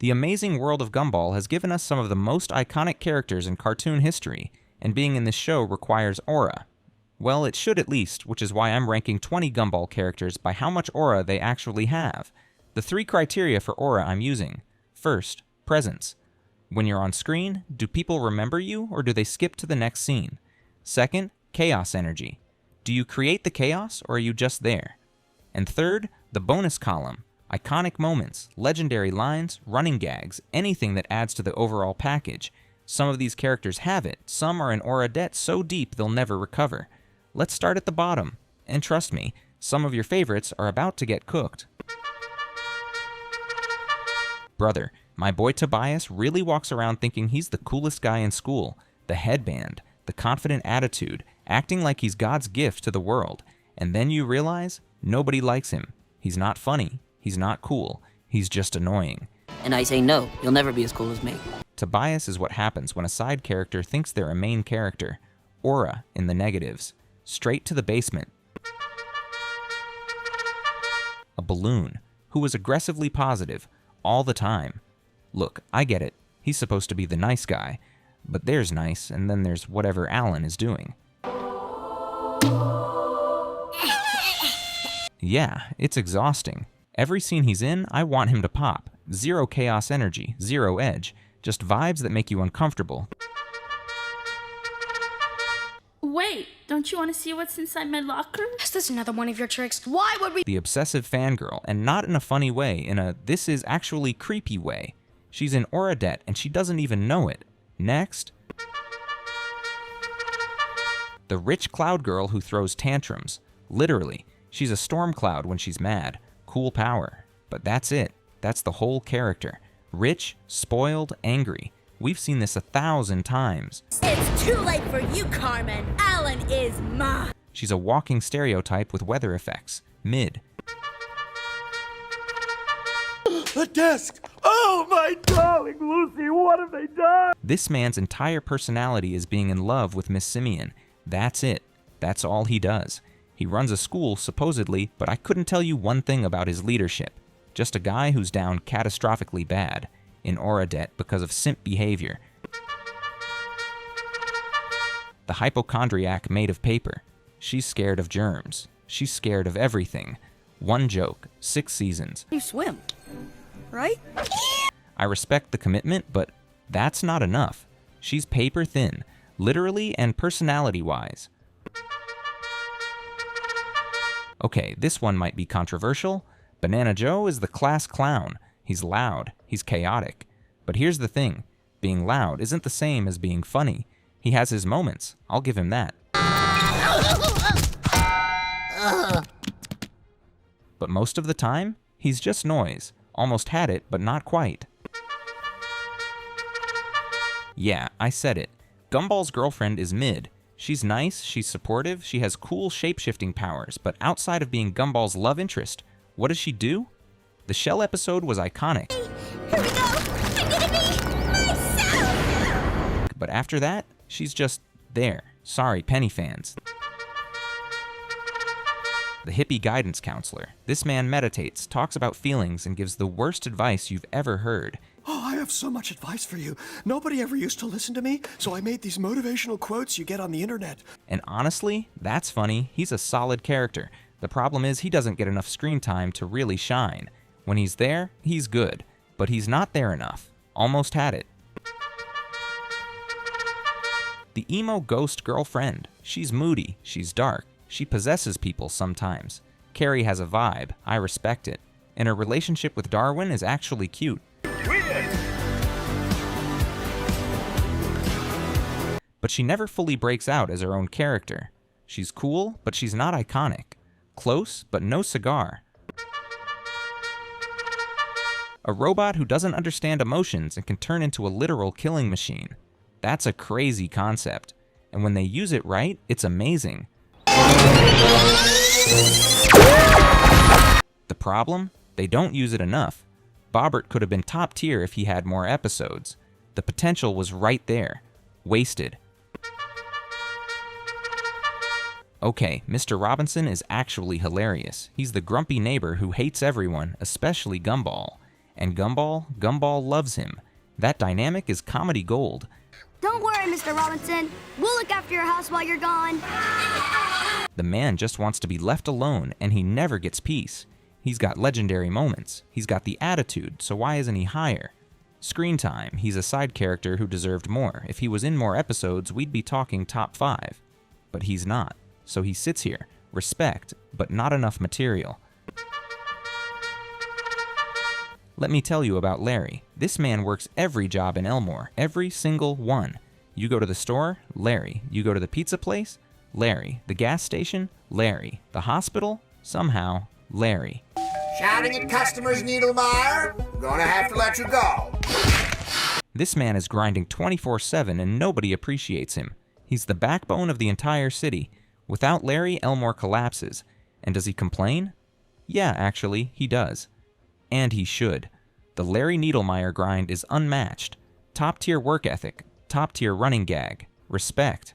The Amazing World of Gumball has given us some of the most iconic characters in cartoon history, and being in this show requires aura. Well, it should at least, which is why I'm ranking 20 Gumball characters by how much aura they actually have. The 3 criteria for aura I'm using. First, presence. When you're on screen, do people remember you or do they skip to the next scene? Second, chaos energy. Do you create the chaos or are you just there? And third, the bonus column. Iconic moments, legendary lines, running gags, anything that adds to the overall package. Some of these characters have it, some are in aura debt so deep they'll never recover. Let's start at the bottom, and trust me, some of your favorites are about to get cooked. Brother, my boy Tobias really walks around thinking he's the coolest guy in school. The headband, the confident attitude, acting like he's God's gift to the world. And then you realize nobody likes him. He's not funny, he's not cool, he's just annoying. And I say no, you'll never be as cool as me. Tobias is what happens when a side character thinks they're a main character. Aura in the negatives. Straight to the basement. A balloon, who was aggressively positive, all the time. Look, I get it, he's supposed to be the nice guy, but there's nice, and then there's whatever Alan is doing. Yeah, it's exhausting. Every scene he's in, I want him to pop. Zero chaos energy, zero edge, just vibes that make you uncomfortable. Wait, don't you want to see what's inside my locker? Is this another one of your tricks? Why would we? The obsessive fangirl, and not in a funny way, in a this is actually creepy way. She's in aura debt and she doesn't even know it. Next. The rich cloud girl who throws tantrums. Literally, she's a storm cloud when she's mad. Cool power. But that's it. That's the whole character. Rich, spoiled, angry. We've seen this 1,000 times. It's too late for you, Carmen. Alan is mine. She's a walking stereotype with weather effects. Mid. The desk! Oh, my darling Lucy, what have they done? This man's entire personality is being in love with Miss Simeon. That's it. That's all he does. He runs a school, supposedly, but I couldn't tell you one thing about his leadership. Just a guy who's down catastrophically bad, in aura debt because of simp behavior. The hypochondriac made of paper. She's scared of germs. She's scared of everything. One joke, 6 seasons. You swim, right? I respect the commitment, but that's not enough. She's paper thin, literally and personality-wise. Okay, this one might be controversial. Banana Joe is the class clown. He's loud, he's chaotic. But here's the thing, being loud isn't the same as being funny. He has his moments, I'll give him that. But most of the time, he's just noise. Almost had it, but not quite. Yeah, I said it. Gumball's girlfriend is mid. She's nice, she's supportive, she has cool shape-shifting powers, but outside of being Gumball's love interest, what does she do? The Shell episode was iconic. Here we go. I'm gonna be myself. But after that, she's just there. Sorry, Penny fans. The hippie guidance counselor. This man meditates, talks about feelings, and gives the worst advice you've ever heard. Oh, I have so much advice for you. Nobody ever used to listen to me, so I made these motivational quotes you get on the internet. And honestly, that's funny. He's a solid character. The problem is he doesn't get enough screen time to really shine. When he's there, he's good. But he's not there enough. Almost had it. The emo ghost girlfriend. She's moody. She's dark. She possesses people sometimes. Carrie has a vibe. I respect it. And her relationship with Darwin is actually cute. But she never fully breaks out as her own character. She's cool, but she's not iconic. Close, but no cigar. A robot who doesn't understand emotions and can turn into a literal killing machine. That's a crazy concept. And when they use it right, it's amazing. The problem? They don't use it enough. Bobbert could have been top tier if he had more episodes. The potential was right there. Wasted. Okay, Mr. Robinson is actually hilarious. He's the grumpy neighbor who hates everyone, especially Gumball. And Gumball loves him. That dynamic is comedy gold. Don't worry, Mr. Robinson. We'll look after your house while you're gone. The man just wants to be left alone, and he never gets peace. He's got legendary moments. He's got the attitude, so why isn't he higher? Screen time, he's a side character who deserved more. If he was in more episodes, we'd be talking top 5. But he's not, so he sits here. Respect, but not enough material. Let me tell you about Larry. This man works every job in Elmore, every single one. You go to the store, Larry. You go to the pizza place, Larry. The gas station, Larry. The hospital, somehow, Larry. Shouting at customers, Needlemeyer? Gonna have to let you go. This man is grinding 24/7 and nobody appreciates him. He's the backbone of the entire city. Without Larry, Elmore collapses. And does he complain? Yeah, actually, he does. And he should. The Larry Needlemeyer grind is unmatched. Top-tier work ethic, top-tier running gag, respect.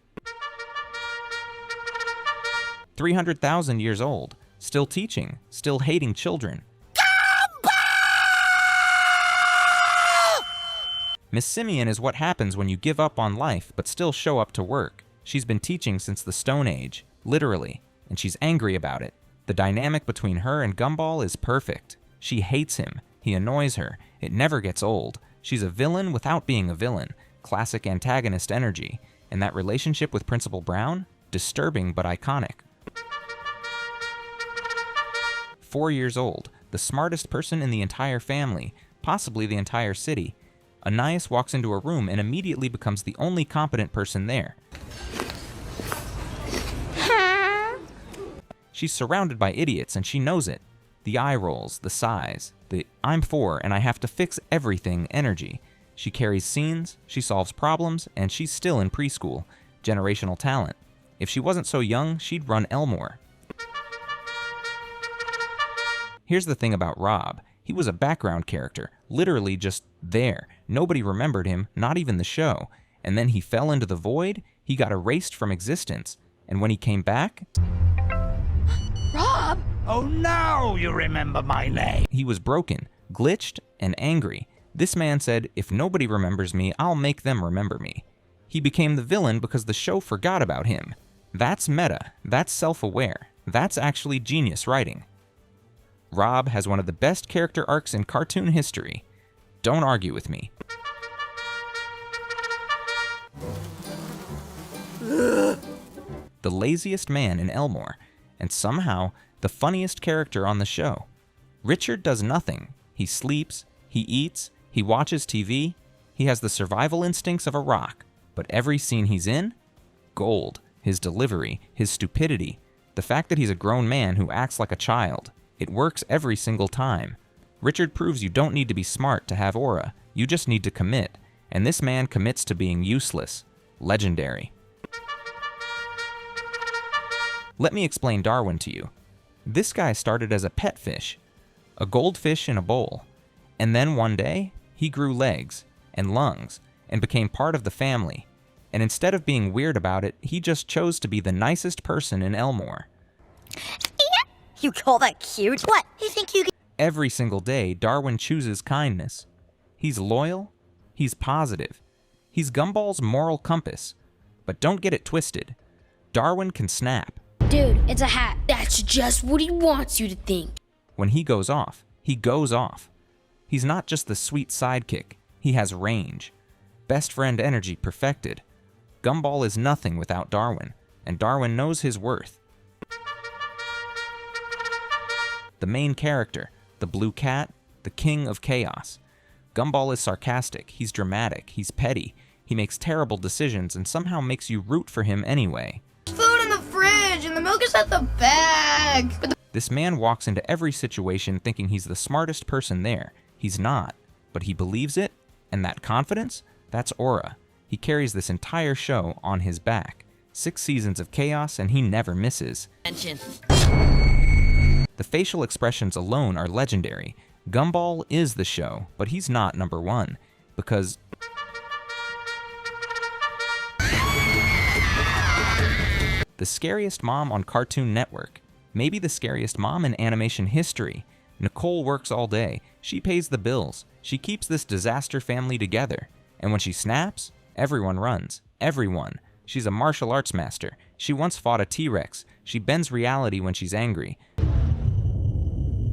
300,000 years old, still teaching, still hating children. Miss Simeon is what happens when you give up on life but still show up to work. She's been teaching since the Stone Age, literally, and she's angry about it. The dynamic between her and Gumball is perfect. She hates him. He annoys her. It never gets old. She's a villain without being a villain. Classic antagonist energy. And that relationship with Principal Brown? Disturbing but iconic. 4 years old. The smartest person in the entire family. Possibly the entire city. Anais walks into a room and immediately becomes the only competent person there. She's surrounded by idiots and she knows it. The eye rolls, the sighs, the I'm 4 and I have to fix everything energy. She carries scenes, she solves problems, and she's still in preschool. Generational talent. If she wasn't so young, she'd run Elmore. Here's the thing about Rob. He was a background character, literally just there. Nobody remembered him, not even the show. And then he fell into the void, he got erased from existence. And when he came back... Rob! Oh, now you remember my name. He was broken, glitched, and angry. This man said, if nobody remembers me, I'll make them remember me. He became the villain because the show forgot about him. That's meta. That's self-aware. That's actually genius writing. Rob has one of the best character arcs in cartoon history. Don't argue with me. The laziest man in Elmore, and somehow the funniest character on the show. Richard does nothing. He sleeps, he eats, he watches TV, he has the survival instincts of a rock, but every scene he's in, gold. His delivery, his stupidity, the fact that he's a grown man who acts like a child. It works every single time. Richard proves you don't need to be smart to have aura, you just need to commit, and this man commits to being useless. Legendary. Let me explain Darwin to you. This guy started as a pet fish, a goldfish in a bowl, and then one day, he grew legs and lungs and became part of the family, and instead of being weird about it, he just chose to be the nicest person in Elmore. You call that cute? What? You think you can... Every single day, Darwin chooses kindness. He's loyal, he's positive, he's Gumball's moral compass. But don't get it twisted. Darwin can snap. Dude, it's a hat. That's just what he wants you to think. When he goes off, he goes off. He's not just the sweet sidekick, he has range. Best friend energy perfected. Gumball is nothing without Darwin, and Darwin knows his worth. The main character, the blue cat, the king of chaos. Gumball is sarcastic, he's dramatic, he's petty, he makes terrible decisions and somehow makes you root for him anyway. Food in the fridge and the milk is at the bag. This man walks into every situation thinking he's the smartest person there. He's not, but he believes it, and that confidence, that's aura. He carries this entire show on his back. 6 seasons of chaos and he never misses. Attention. The facial expressions alone are legendary. Gumball is the show, but he's not number 1, because the scariest mom on Cartoon Network, maybe the scariest mom in animation history, Nicole works all day. She pays the bills. She keeps this disaster family together. And when she snaps, everyone runs. Everyone. She's a martial arts master. She once fought a T-Rex. She bends reality when she's angry.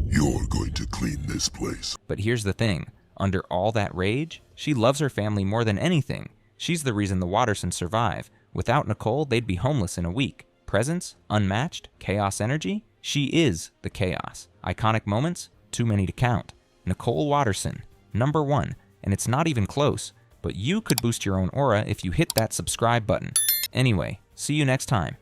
You're going to clean this place. But here's the thing. Under all that rage, she loves her family more than anything. She's the reason the Wattersons survive. Without Nicole, they'd be homeless in a week. Presence, unmatched, chaos energy. She is the chaos. Iconic moments, too many to count. Nicole Watterson, number 1. And it's not even close, but you could boost your own aura if you hit that subscribe button. Anyway, see you next time.